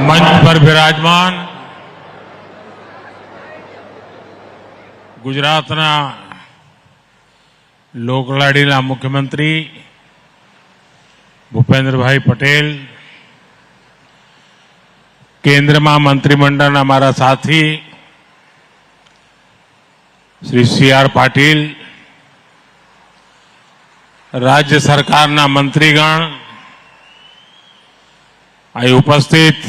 मंच पर विराजमान गुजरातना લોકલાડીલા મુખ્યમંત્રી ભૂપેન્દ્રભાઈ પટેલ, કેન્દ્રમાં મંત્રીમંડળના મારા સાથી શ્રી સી.આર. પાટીલ, રાજ્ય સરકારના મંત્રીગણ, અહીં ઉપસ્થિત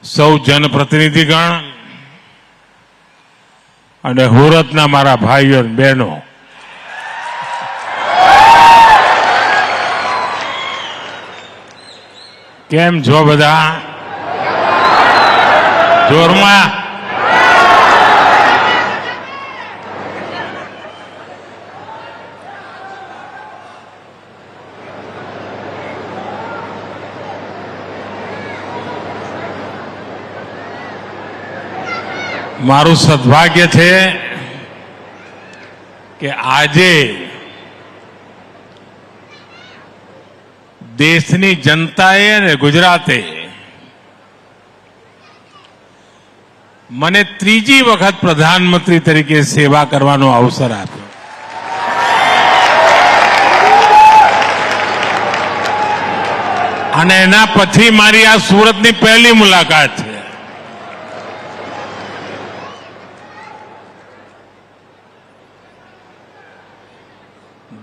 સૌ જનપ્રતિનિધિગણ અને હુરતના મારા ભાઈઓ અને બહેનો, કેમ છો બધા? જોરમાં મારું સદભાગ્ય છે કે આજે દેશની જનતાએ અને ગુજરાતે મને ત્રીજી વખત પ્રધાનમંત્રી તરીકે સેવા કરવાનો અવસર આપ્યો. અને એના પછી મારી આ સુરતની પહેલી મુલાકાત છે.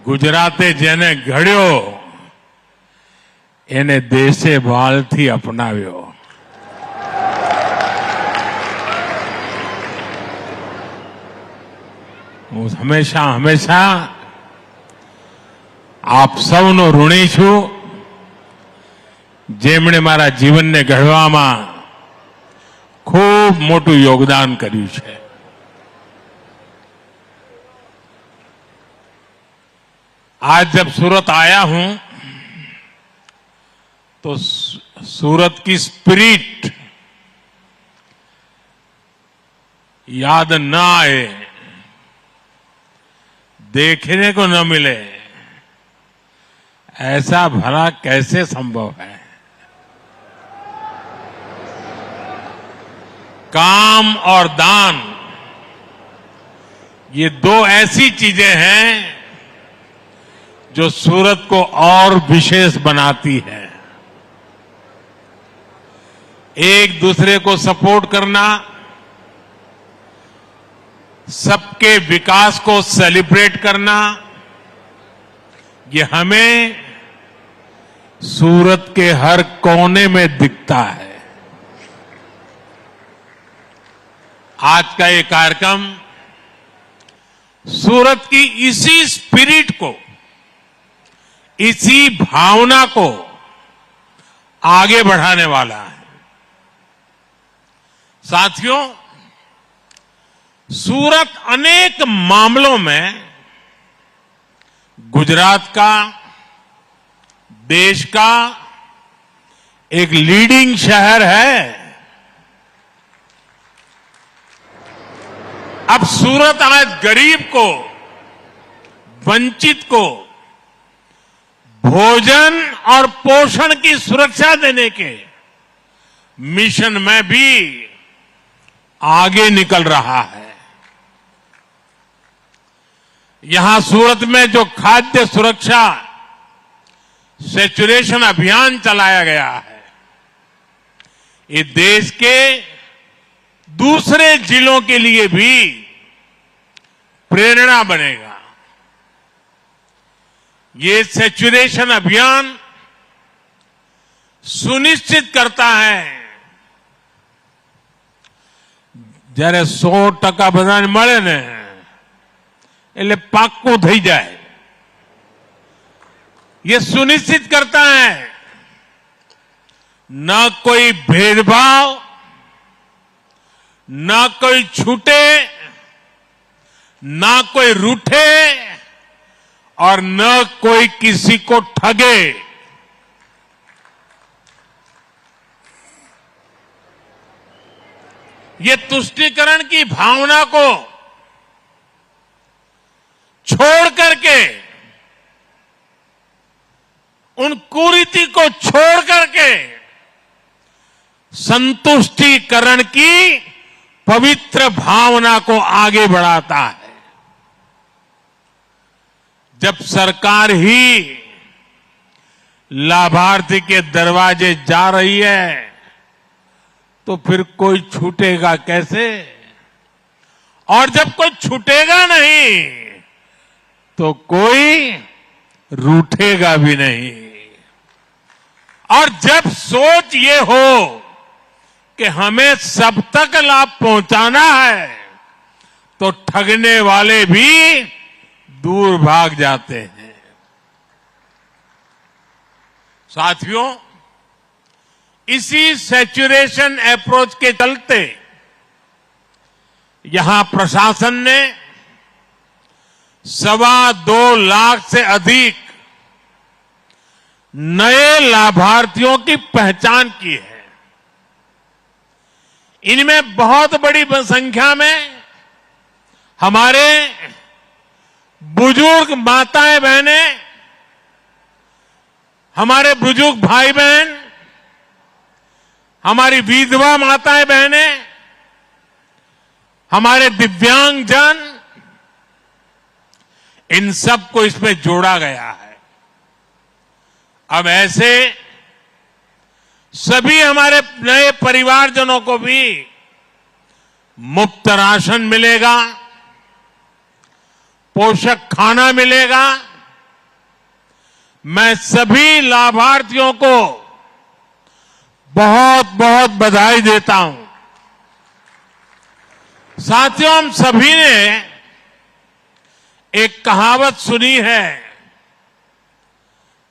ગુજરાતે જેને ઘડ્યો એને દેશે ભાલથી અપનાવ્યો. હું હંમેશા હંમેશા આપ સૌનો ઋણી છું, જેમણે મારા જીવનને ઘડવામાં ખૂબ મોટું યોગદાન કર્યું છે. आज जब सूरत आया हूं तो सूरत की स्पिरिट याद न आए, देखने को न मिले, ऐसा भला कैसे संभव है? काम और दान, ये दो ऐसी चीजें हैं जो सूरत को और विशेष बनाती है. एक दूसरे को सपोर्ट करना, सबके विकास को सेलिब्रेट करना, ये हमें सूरत के हर कोने में दिखता है. आज का ये कार्यक्रम सूरत की इसी स्पिरिट को, इसी भावना को आगे बढ़ाने वाला है. साथियों, सूरत अनेक मामलों में गुजरात का, देश का एक लीडिंग शहर है. अब सूरत आज गरीब को, वंचित को भोजन और पोषण की सुरक्षा देने के मिशन में भी आगे निकल रहा है. यहां सूरत में जो खाद्य सुरक्षा सैचुरेशन अभियान चलाया गया है, ये देश के दूसरे जिलों के लिए भी प्रेरणा बनेगा. ये सैचुरेशन अभियान सुनिश्चित करता है જ્યારે 100% બધાને મળે ને એટલે પાક્કું થઈ જાય. ये सुनिश्चित करता है न कोई भेदभाव, न कोई छूटे, न कोई रूठे और न कोई किसी को ठगे. ये तुष्टीकरण की भावना को छोड़ करके, उन कुरीति को छोड़ करके संतुष्टिकरण की पवित्र भावना को आगे बढ़ाता है। जब सरकार ही लाभार्थी के दरवाजे जा रही है तो फिर कोई छूटेगा कैसे? और जब कोई छूटेगा नहीं तो कोई रूठेगा भी नहीं। और जब सोच ये हो कि हमें सब तक लाभ पहुंचाना है तो ठगने वाले भी दूर भाग जाते हैं। साथियों, इसी सैचुरेशन अप्रोच के चलते यहां प्रशासन ने 2.25 लाख से अधिक नए लाभार्थियों की पहचान की है। इनमें बहुत बड़ी संख्या में हमारे बुजुर्ग माताएं बहनें, हमारे बुजुर्ग भाई बहन, हमारी विधवा माताएं बहनें, हमारे दिव्यांगजन, इन सबको इसमें जोड़ा गया है। अब ऐसे सभी हमारे नए परिवारजनों को भी मुफ्त राशन मिलेगा, पोषक खाना मिलेगा। मैं सभी लाभार्थियों को बहुत बहुत बधाई देता हूं। साथियों, हम सभी ने एक कहावत सुनी है,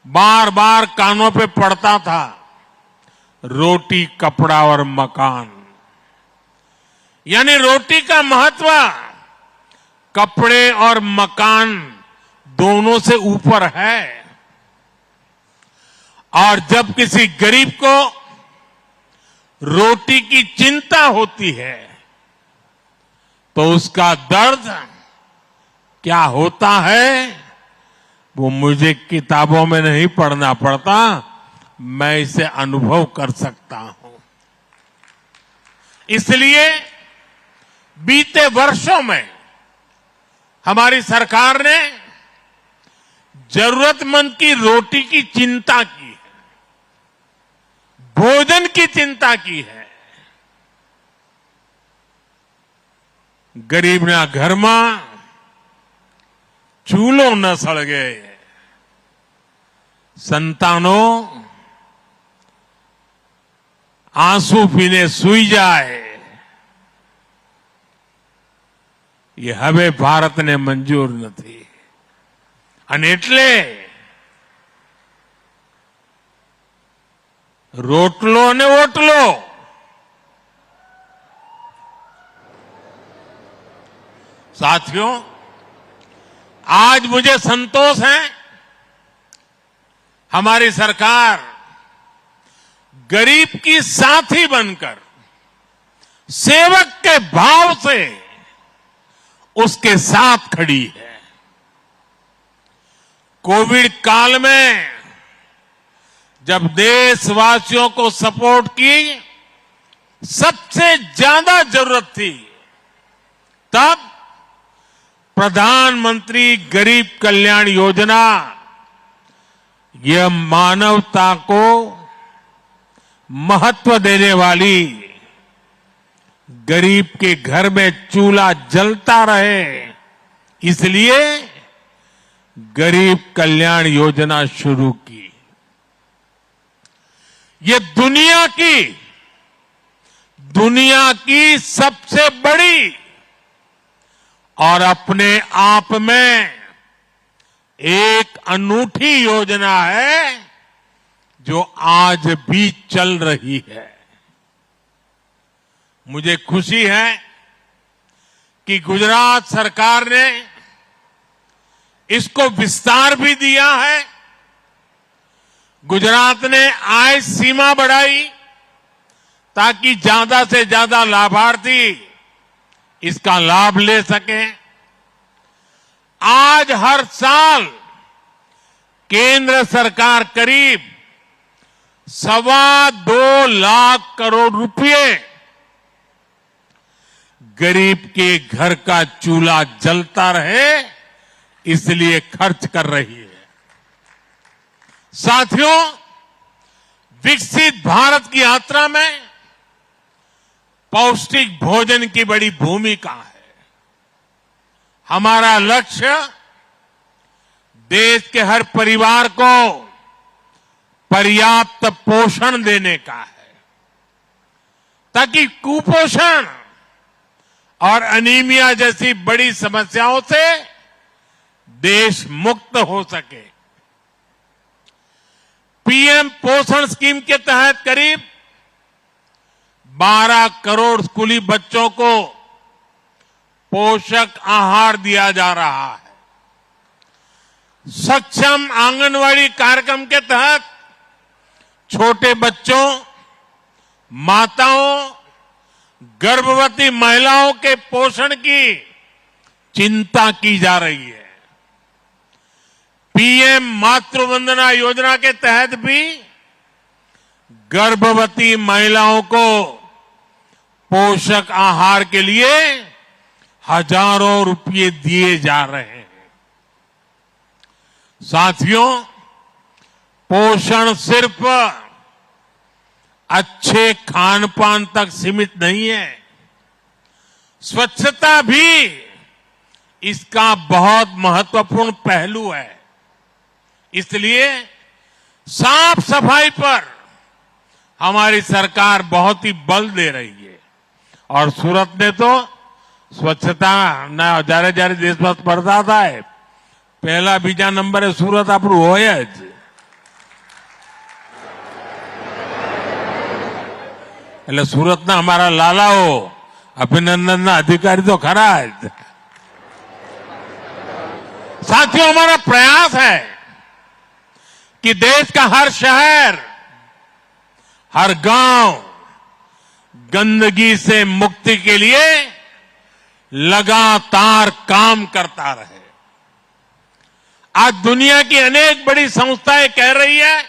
बार बार कानों पे पड़ता था, रोटी कपड़ा और मकान। यानी रोटी का महत्व कपड़े और मकान दोनों से ऊपर है। और जब किसी गरीब को रोटी की चिंता होती है तो उसका दर्द क्या होता है वो मुझे किताबों में नहीं पढ़ना पड़ता, मैं इसे अनुभव कर सकता हूं। इसलिए बीते वर्षों में हमारी सरकार ने जरूरतमंद की रोटी की चिंता की है, भोजन की चिंता की है। गरीबना घરમાં ચૂલો ન સળગે, સંતાનો આંસુ પીને સૂઈ જાય, એ હવે ભારતને મંજૂર નથી। અને એટલે રોટલો અને ઓટલો साथियों, आज मुझे संतोष है, हमारी सरकार गरीब की साथी बनकर सेवक के भाव से उसके साथ खड़ी है। कोविड काल में जब देशवासियों को सपोर्ट की सबसे ज्यादा जरूरत थी, तब प्रधानमंत्री गरीब कल्याण योजना यह मानवता को महत्व देने वाली, गरीब के घर में चूल्हा जलता रहे इसलिए गरीब कल्याण योजना शुरू की। ये दुनिया की सबसे बड़ी और अपने आप में एक अनूठी योजना है जो आज भी चल रही है। मुझे खुशी है कि गुजरात सरकार ने इसको विस्तार भी दिया है। गुजरात ने आय सीमा बढ़ाई ताकि ज्यादा से ज्यादा लाभार्थी इसका लाभ ले सके। आज हर साल केंद्र सरकार करीब 2.25 करोड़ रुपए गरीब के घर का चूल्हा जलता रहे इसलिए खर्च कर रही है। साथियों, विकसित भारत की यात्रा में पौष्टिक भोजन की बड़ी भूमिका है। हमारा लक्ष्य देश के हर परिवार को पर्याप्त पोषण देने का है, ताकि कुपोषण और अनीमिया जैसी बड़ी समस्याओं से देश मुक्त हो सके। पीएम पोषण स्कीम के तहत करीब 12 करोड़ स्कूली बच्चों को पोषक आहार दिया जा रहा है। सक्षम आंगनवाड़ी कार्यक्रम के तहत छोटे बच्चों, माताओं, गर्भवती महिलाओं के पोषण की चिंता की जा रही है। पीएम मातृ वंदना योजना के तहत भी गर्भवती महिलाओं को पोषक आहार के लिए हजारों रुपये दिए जा रहे हैं। साथियों, पोषण सिर्फ अच्छे खान पान तक सीमित नहीं है, स्वच्छता भी इसका बहुत महत्वपूर्ण पहलू है। इसलिए साफ सफाई पर हमारी सरकार बहुत ही बल दे रही है और सूरत में तो स्वच्छता ना जारे जारे देशમાં સ્પર્ધા થાય, પહેલા બીજા નંબરે સુરત આપણું હોય જ। એટલે સુરતના અમારા લાલાઓ અભિનંદનના अधिकारी तो खरा જ। साथियों, हमारा प्रयास है कि देश का हर शहर, हर गांव गंदगी से मुक्ति के लिए लगातार काम करता रहे। आज दुनिया की अनेक बड़ी संस्थाएं कह रही है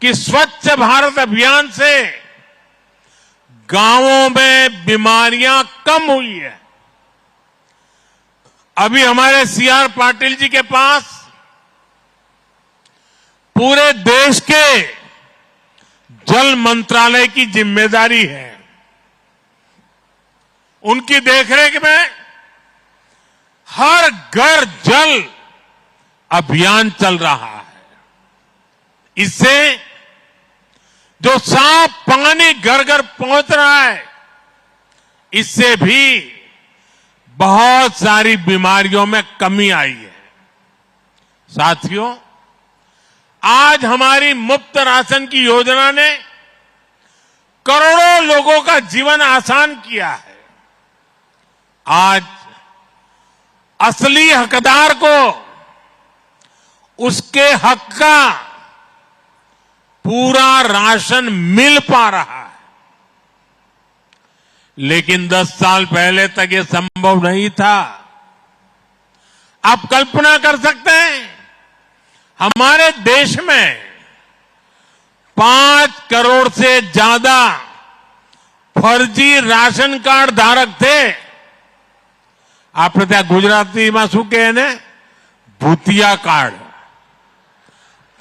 कि स्वच्छ भारत अभियान से गांवों में बीमारियां कम हुई है। अभी हमारे सीआर पाटिल जी के पास पूरे देश के जल मंत्रालय की जिम्मेदारी है। उनकी देखरेख में हर घर जल अभियान चल रहा है। इससे जो साफ पानी घर घर पहुंच रहा है, इससे भी बहुत सारी बीमारियों में कमी आई है। साथियों, आज हमारी मुफ्त राशन की योजना ने करोड़ों लोगों का जीवन आसान किया है। आज असली हकदार को उसके हक का पूरा राशन मिल पा रहा है, लेकिन 10 साल पहले तक ये संभव नहीं था। आप कल्पना कर सकते हैं, हमारे देश में 5 करोड़ से ज्यादा फर्जी राशन कार्ड धारक थे। આપણે ત્યાં ગુજરાતીમાં શું કહે ને, ભૂતિયા કાર્ડ।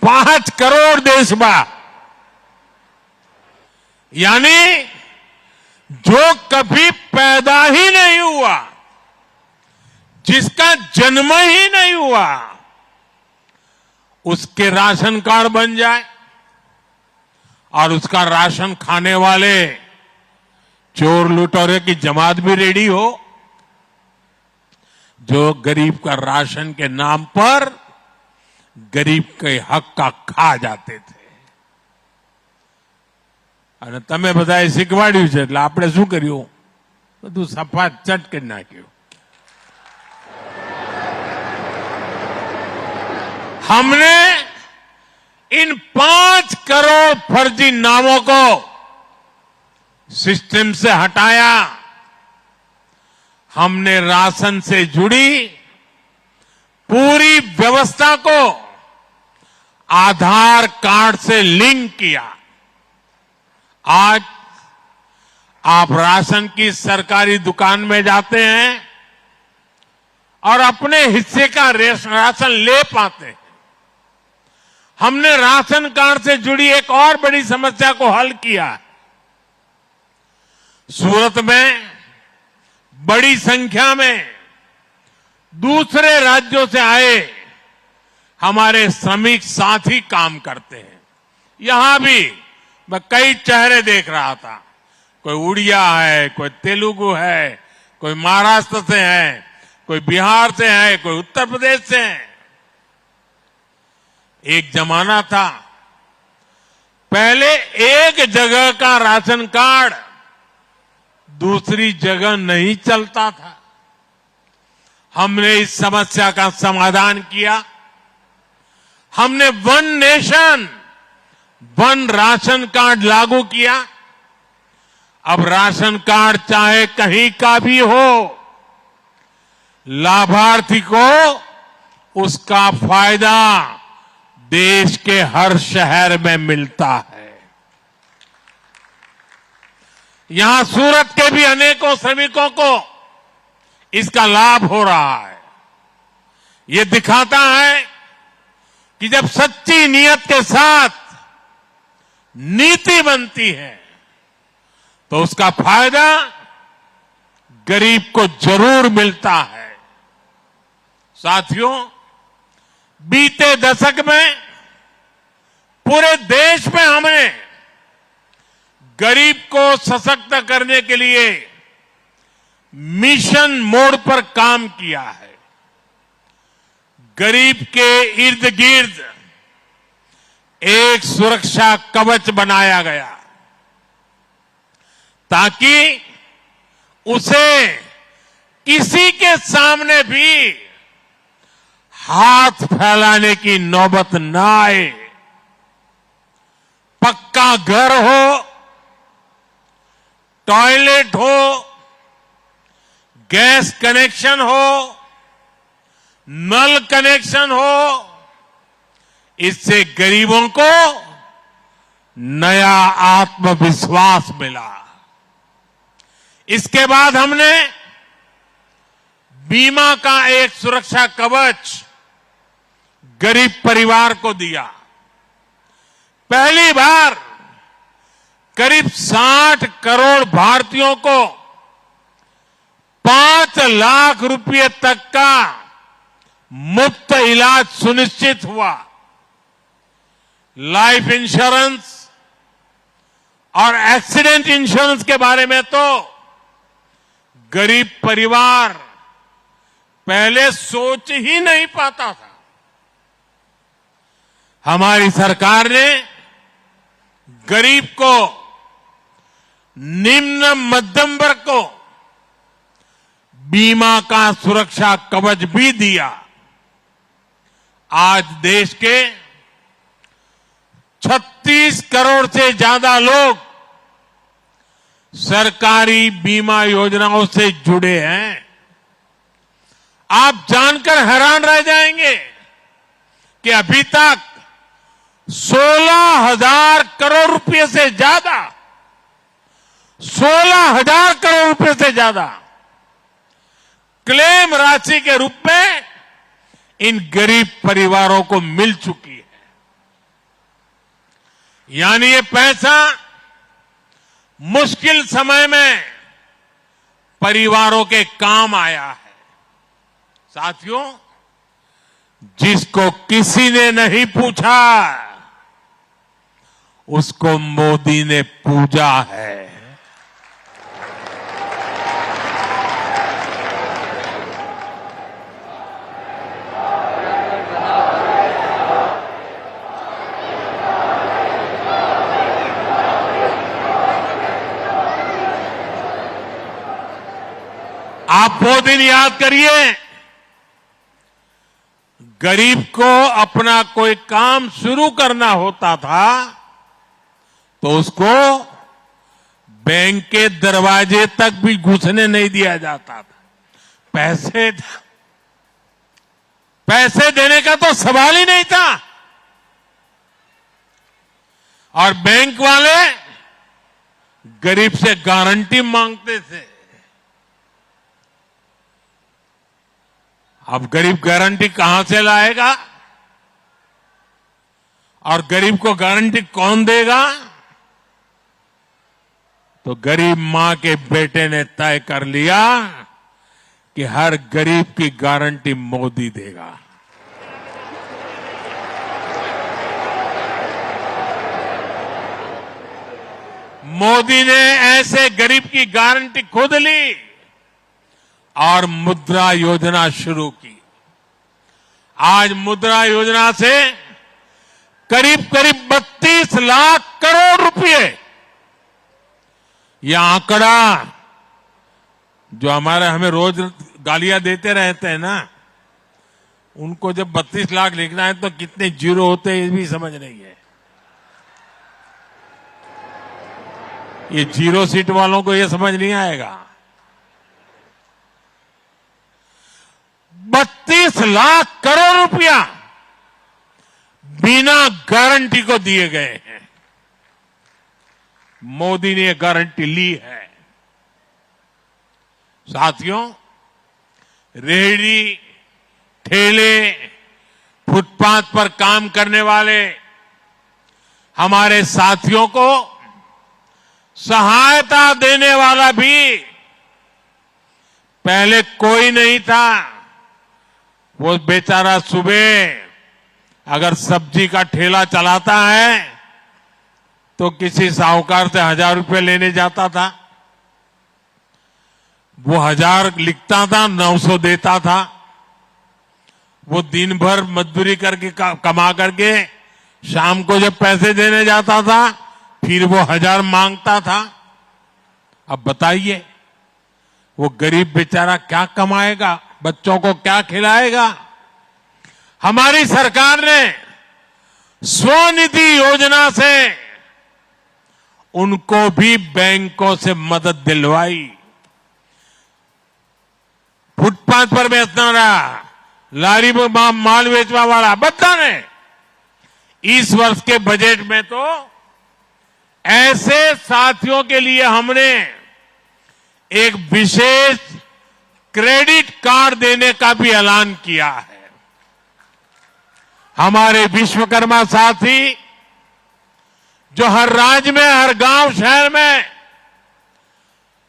5 करोड़ देश में, यानी जो कभी पैदा ही नहीं हुआ, जिसका जन्म ही नहीं हुआ, उसके राशन कार्ड बन जाए और उसका राशन खाने वाले चोर लुटेरे की जमात भी रेडी हो, जो गरीब का राशन के नाम पर गरीब के हक का खा जाते थे। અને તમે બધાએ શીખવાડ્યું છે એટલે આપણે શું કર્યું, બધું સફાચટ કરી નાખ્યું। हमने इन 5 करोड़ फर्जी नामों को सिस्टम से हटाया। हमने राशन से जुड़ी पूरी व्यवस्था को आधार कार्ड से लिंक किया। आज आप राशन की सरकारी दुकान में जाते हैं और अपने हिस्से का राशन ले पाते हैं। हमने राशन कार्ड से जुड़ी एक और बड़ी समस्या को हल किया। सूरत में बड़ी संख्या में दूसरे राज्यों से आए हमारे श्रमिक साथी काम करते हैं। यहां भी मैं कई चेहरे देख रहा था। कोई उड़िया है, कोई तेलुगु है, कोई महाराष्ट्र से है, कोई बिहार से है, कोई उत्तर प्रदेश से है। एक जमाना था, पहले एक जगह का राशन कार्ड दूसरी जगह नहीं चलता था। हमने इस समस्या का समाधान किया। हमने one nation one ration card लागू किया। अब राशन कार्ड चाहे कहीं का भी हो, लाभार्थी को उसका फायदा देश के हर शहर में मिलता है। यहां सूरत के भी अनेकों श्रमिकों को इसका लाभ हो रहा है। ये दिखाता है कि जब सच्ची नियत के साथ नीति बनती है तो उसका फायदा गरीब को जरूर मिलता है। साथियों, बीते दशक में पूरे देश में हमने गरीब को सशक्त करने के लिए मिशन मोड पर काम किया है। गरीब के इर्द गिर्द एक सुरक्षा कवच बनाया गया ताकि उसे किसी के सामने भी हाथ फैलाने की नौबत न आए। पक्का घर हो, टॉयलेट हो, गैस कनेक्शन हो, नल कनेक्शन हो, इससे गरीबों को नया आत्मविश्वास मिला। इसके बाद हमने बीमा का एक सुरक्षा कवच गरीब परिवार को दिया। पहली बार करीब 60 करोड़ भारतीयों को 5 लाख रुपए तक का मुफ्त इलाज सुनिश्चित हुआ। लाइफ इंश्योरेंस और एक्सीडेंट इंश्योरेंस के बारे में तो गरीब परिवार पहले सोच ही नहीं पाता था। हमारी सरकार ने गरीब को, निम्न मध्यम वर्ग को बीमा का सुरक्षा कवच भी दिया। आज देश के 36 करोड़ से ज्यादा लोग सरकारी बीमा योजनाओं से जुड़े हैं। आप जानकर हैरान रह जाएंगे कि अभी तक 16,000 करोड़ रुपए से ज्यादा 16,000 करोड़ रुपए से ज्यादा क्लेम राशि के रूप में इन गरीब परिवारों को मिल चुकी है। यानी ये पैसा मुश्किल समय में परिवारों के काम आया है। साथियों, जिसको किसी ने नहीं पूछा उसको मोदी ने पूजा है। आप वो दिन याद करिए, गरीब को अपना कोई काम शुरू करना होता था तो उसको बैंक के दरवाजे तक भी घुसने नहीं दिया जाता था। पैसे देने का तो सवाल ही नहीं था। और बैंक वाले गरीब से गारंटी मांगते थे। अब गरीब गारंटी कहां से लाएगा और गरीब को गारंटी कौन देगा? तो गरीब मां के बेटे ने तय कर लिया कि हर गरीब की गारंटी मोदी देगा। मोदी ने ऐसे गरीब की गारंटी खुद ली और मुद्रा योजना शुरू की। आज मुद्रा योजना से करीब करीब 32 लाख करोड़ रुपए, यह आंकड़ा जो हमें रोज गालियां देते रहते हैं ना, उनको जब 32 लाख लिखना है तो कितने जीरो होते हैं ये भी समझ नहीं है। ये जीरो सीट वालों को ये समझ नहीं आएगा। 32 लाख करोड़ रुपया बिना गारंटी को दिए गए हैं। मोदी ने गारंटी ली है। साथियों, रेहड़ी, ठेले, फुटपाथ पर काम करने वाले हमारे साथियों को सहायता देने वाला भी पहले कोई नहीं था। वो बेचारा सुबह अगर सब्जी का ठेला चलाता है तो किसी साहूकार से 1000 रुपये लेने जाता था। वो 1000 लिखता था, 900 देता था। वो दिन भर मजदूरी करके कमा करके शाम को जब पैसे देने जाता था फिर वो 1000 मांगता था। अब बताइए वो गरीब बेचारा क्या कमाएगा, बच्चों को क्या खिलाएगा? हमारी सरकार ने स्वनिधि योजना से उनको भी बैंकों से मदद दिलवाई। फुटपाथ पर बेचना रहा, लारी में माल बेचवा वाला, बता ने इस वर्ष के बजट में तो ऐसे साथियों के लिए हमने एक विशेष क्रेडिट कार्ड देने का भी ऐलान किया है। हमारे विश्वकर्मा साथी जो हर राज्य में, हर गांव शहर में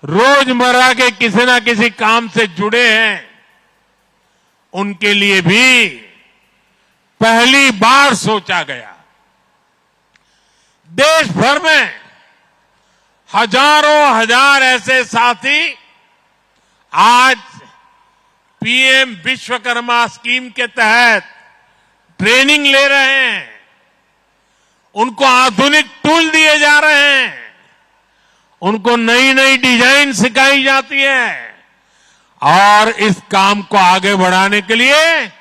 रोजमर्रा के किसी ना किसी काम से जुड़े हैं, उनके लिए भी पहली बार सोचा गया। देश भर में हजारों हजार ऐसे साथी आज पीएम विश्वकर्मा स्कीम के तहत ट्रेनिंग ले रहे हैं। उनको आधुनिक टूल दिए जा रहे हैं, उनको नई नई डिजाइन सिखाई जाती है और इस काम को आगे बढ़ाने के लिए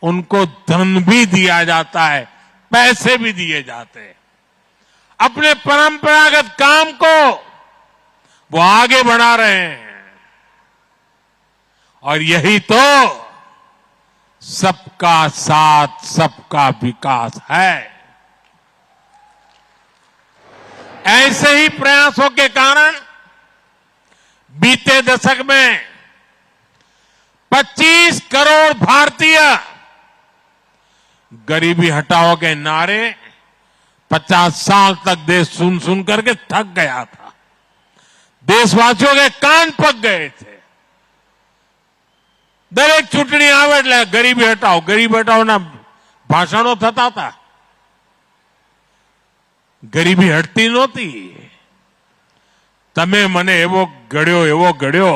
उनको धन भी दिया जाता है, पैसे भी दिए जाते हैं। अपने परंपरागत काम को वो आगे बढ़ा रहे हैं और यही तो सबका साथ सबका विकास है। ऐसे ही प्रयासों के कारण बीते दशक में 25 करोड़ भारतीय गरीबी हटाओ के नारे 50 साल तक देश सुन सुन करके थक गया था। देशवासियों के कान पक गए थे। दरेक चूंटणी આવે એટલે ગરીબી હટાઓના ભાષણો થતા હતા। ગરીબી હટતી નહોતી। તમે મને એવો ગળ્યો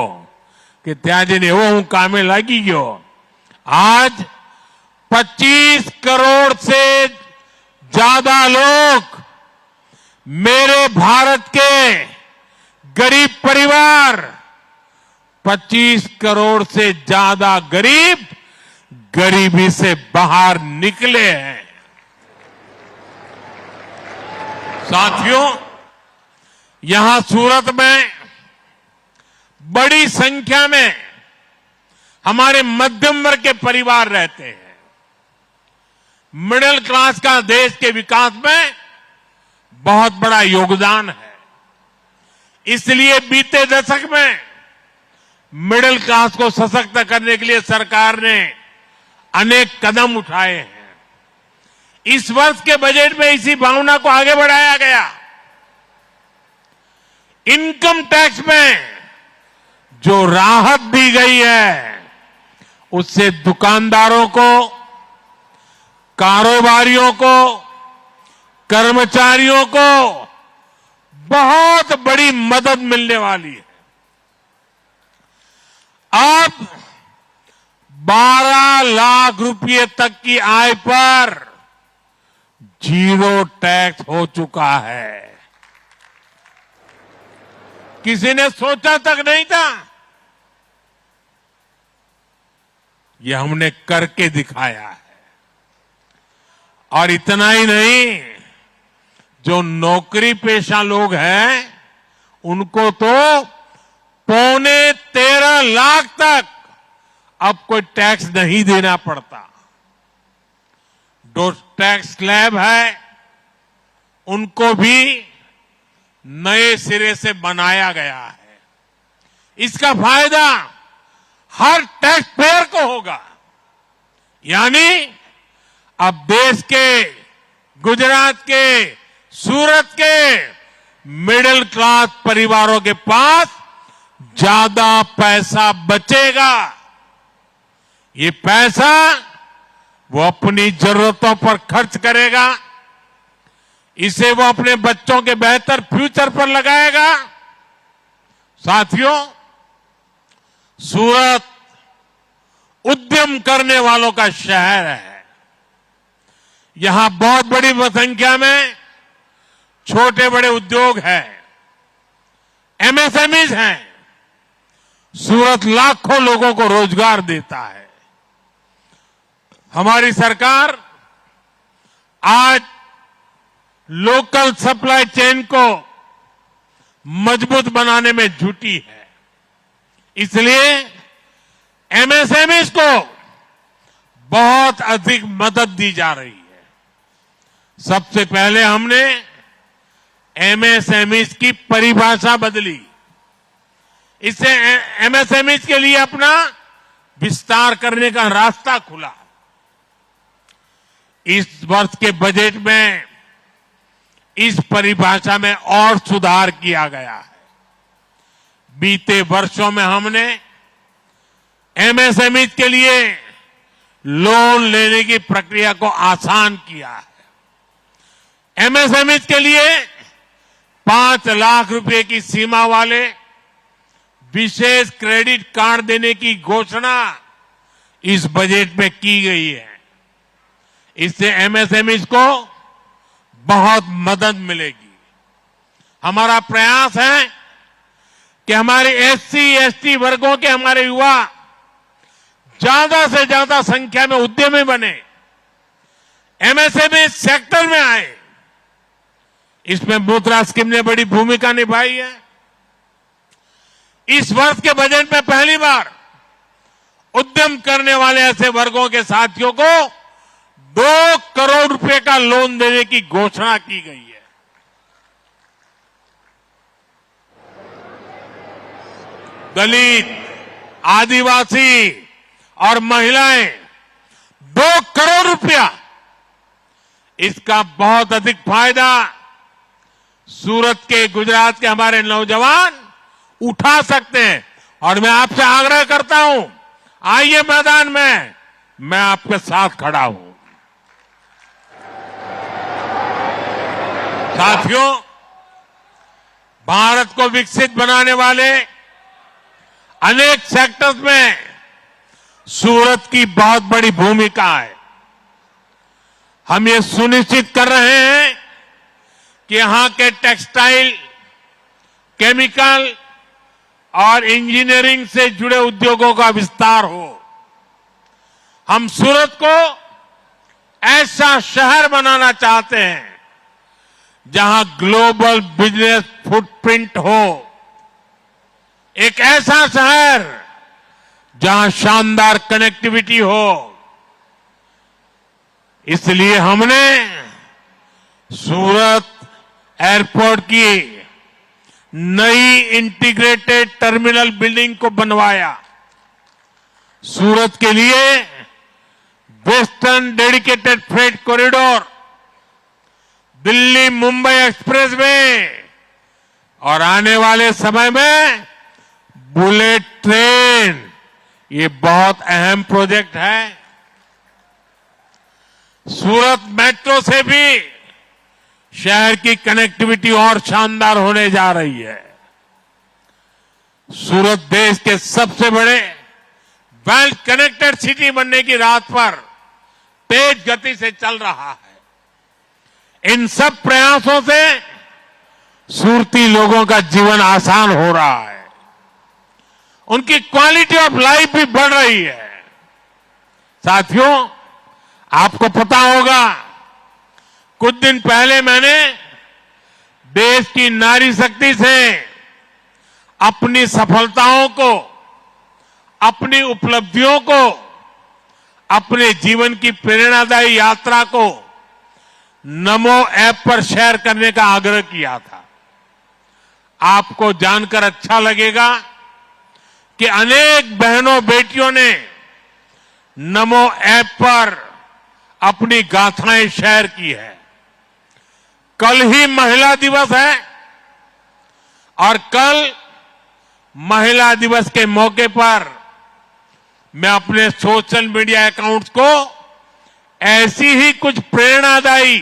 કે ત્યાં જઈને એવો હું કામે લાગી ગયો। आज 25 करोड़ से ज्यादा लोग मेरे भारत के गरीब परिवार, 25 करोड़ से ज्यादा गरीब गरीबी से बाहर निकले हैं। साथियों, यहां सूरत में बड़ी संख्या में हमारे मध्यम वर्ग के परिवार रहते हैं। मिडिल क्लास का देश के विकास में बहुत बड़ा योगदान है। इसलिए बीते दशक में मिडिल क्लास को सशक्त करने के लिए सरकार ने अनेक कदम उठाए हैं। इस वर्ष के बजट में इसी भावना को आगे बढ़ाया गया। इनकम टैक्स में जो राहत दी गई है उससे दुकानदारों को, कारोबारियों को, कर्मचारियों को बहुत बड़ी मदद मिलने वाली है। अब 12 लाख रुपए तक की आय पर 0 टैक्स हो चुका है। किसी ने सोचा तक नहीं था। यह हमने करके दिखाया है। और इतना ही नहीं, जो नौकरी पेशा लोग हैं उनको तो 13.25 लाख तक अब कोई टैक्स नहीं देना पड़ता। जो टैक्स स्लैब है उनको भी नए सिरे से बनाया गया है। इसका फायदा हर टैक्स पेयर को होगा। यानी अब देश के, गुजरात के, सूरत के मिडिल क्लास परिवारों के पास ज्यादा पैसा बचेगा। ये पैसा वो अपनी जरूरतों पर खर्च करेगा। इसे वो अपने बच्चों के बेहतर फ्यूचर पर लगाएगा। साथियों, सूरत उद्यम करने वालों का शहर है। यहां बहुत बड़ी संख्या में छोटे बड़े उद्योग हैं, एमएसएमईज हैं। सूरत लाखों लोगों को रोजगार देता है। हमारी सरकार आज लोकल सप्लाई चेन को मजबूत बनाने में जुटी है। इसलिए एमएसएमईज को बहुत अधिक मदद दी जा रही है। सबसे पहले हमने एमएसएमईज की परिभाषा बदली। इससे एमएसएमईज के लिए अपना विस्तार करने का रास्ता खुला। इस वर्ष के बजट में इस परिभाषा में और सुधार किया गया है। बीते वर्षों में हमने एमएसएमईज के लिए लोन लेने की प्रक्रिया को आसान किया है। एमएसएमईज के लिए 5 लाख रुपए की सीमा वाले विशेष क्रेडिट कार्ड देने की घोषणा इस बजट में की गई है। इससे एमएसएमईज को बहुत मदद मिलेगी। हमारा प्रयास है कि हमारे एससी, एसटी वर्गों के हमारे युवा ज्यादा से ज्यादा संख्या में उद्यमी बने, एमएसएमई सेक्टर में आए। इसमें मुद्रा स्कीम ने बड़ी भूमिका निभाई है। इस वर्ष के बजट में पहली बार उद्यम करने वाले ऐसे वर्गों के साथियों को 2 करोड़ रुपए का लोन देने की घोषणा की गई है। दलित, आदिवासी और महिलाएं 2 करोड़ रुपया, इसका बहुत अधिक फायदा सूरत के, गुजरात के हमारे नौजवान उठा सकते हैं। और मैं आपसे आग्रह करता हूं, आइए मैदान में, मैं आपके साथ खड़ा हूं। साथियों, भारत को विकसित बनाने वाले अनेक सेक्टर्स में सूरत की बहुत बड़ी भूमिका है। हम ये सुनिश्चित कर रहे हैं कि यहां के टेक्सटाइल, केमिकल और इंजीनियरिंग से जुड़े उद्योगों का विस्तार हो। हम सूरत को ऐसा शहर बनाना चाहते हैं जहां ग्लोबल बिजनेस फुटप्रिंट हो। एक ऐसा शहर जहां शानदार कनेक्टिविटी हो। इसलिए हमने सूरत एयरपोर्ट की नई इंटीग्रेटेड टर्मिनल बिल्डिंग को बनवाया। सूरत के लिए western dedicated freight corridor, Delhi Mumbai expressway और आने वाले समय में बुलेट ट्रेन, ये बहुत अहम प्रोजेक्ट है। सूरत मेट्रो से भी शहर की कनेक्टिविटी और शानदार होने जा रही है। सूरत देश के सबसे बड़े वेल कनेक्टेड सिटी बनने की राह पर तेज गति से चल रहा है। इन सब प्रयासों से सूरती लोगों का जीवन आसान हो रहा है, उनकी क्वालिटी ऑफ लाइफ भी बढ़ रही है। साथियों, आपको पता होगा, कुछ दिन पहले मैंने देश की नारी शक्ति से अपनी सफलताओं को, अपनी उपलब्धियों को, अपने जीवन की प्रेरणादायी यात्रा को नमो ऐप पर शेयर करने का आग्रह किया था। आपको जानकर अच्छा लगेगा कि अनेक बहनों बेटियों ने नमो ऐप पर अपनी गाथाएं शेयर की है। कल ही महिला दिवस है और कल महिला दिवस के मौके पर मैं अपने सोशल मीडिया अकाउंट्स को ऐसी ही कुछ प्रेरणादायी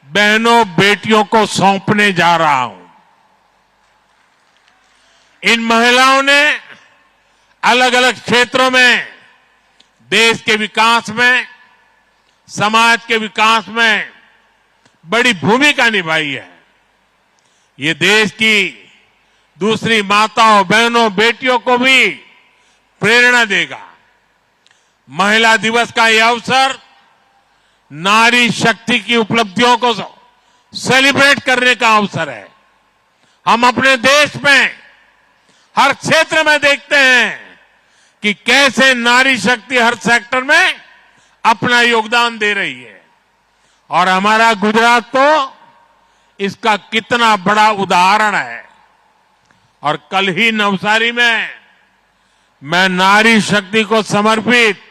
बहनों बेटियों को सौंपने जा रहा हूं। इन महिलाओं ने अलग अलग क्षेत्रों में देश के विकास में, समाज के विकास में बड़ी भूमिका निभाई है। ये देश की दूसरी माताओं, बहनों, बेटियों को भी प्रेरणा देगा। महिला दिवस का यह अवसर नारी शक्ति की उपलब्धियों को सेलिब्रेट करने का अवसर है। हम अपने देश में हर क्षेत्र में देखते हैं कि कैसे नारी शक्ति हर सेक्टर में अपना योगदान दे रही है, और हमारा गुजरात तो इसका कितना बड़ा उदाहरण है। और कल ही नवसारी में मैं नारी शक्ति को समर्पित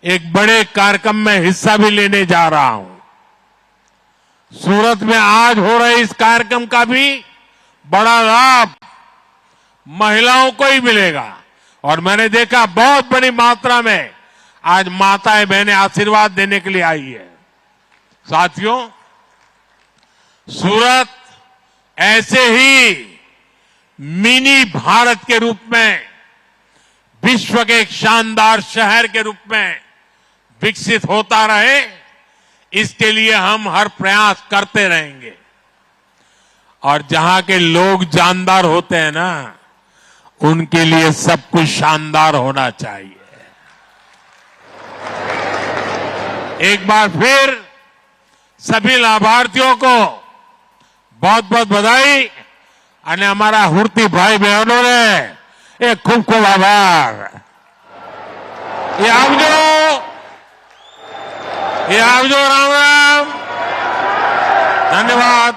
एक बड़े कार्यक्रम में हिस्सा भी लेने जा रहा हूं। सूरत में आज हो रहे इस कार्यक्रम का भी बड़ा लाभ महिलाओं को ही मिलेगा, और मैंने देखा बहुत बड़ी मात्रा में आज माताएं बहनें आशीर्वाद देने के लिए आई है। साथियों, सूरत ऐसे ही मिनी भारत के रूप में, विश्व के एक शानदार शहर के रूप में विकसित होता रहे, इसके लिए हम हर प्रयास करते रहेंगे। और जहां के लोग जानदार होते हैं ना, उनके लिए सब कुछ शानदार होना चाहिए। एक बार फिर सभी लाभार्थियों को बहुत बहुत बधाई, અને અમારા હુરતી ભાઈ બહેનોને એક ખૂબ ખૂબ આભાર। એ આવજો, રામ રામ, ધન્યવાદ।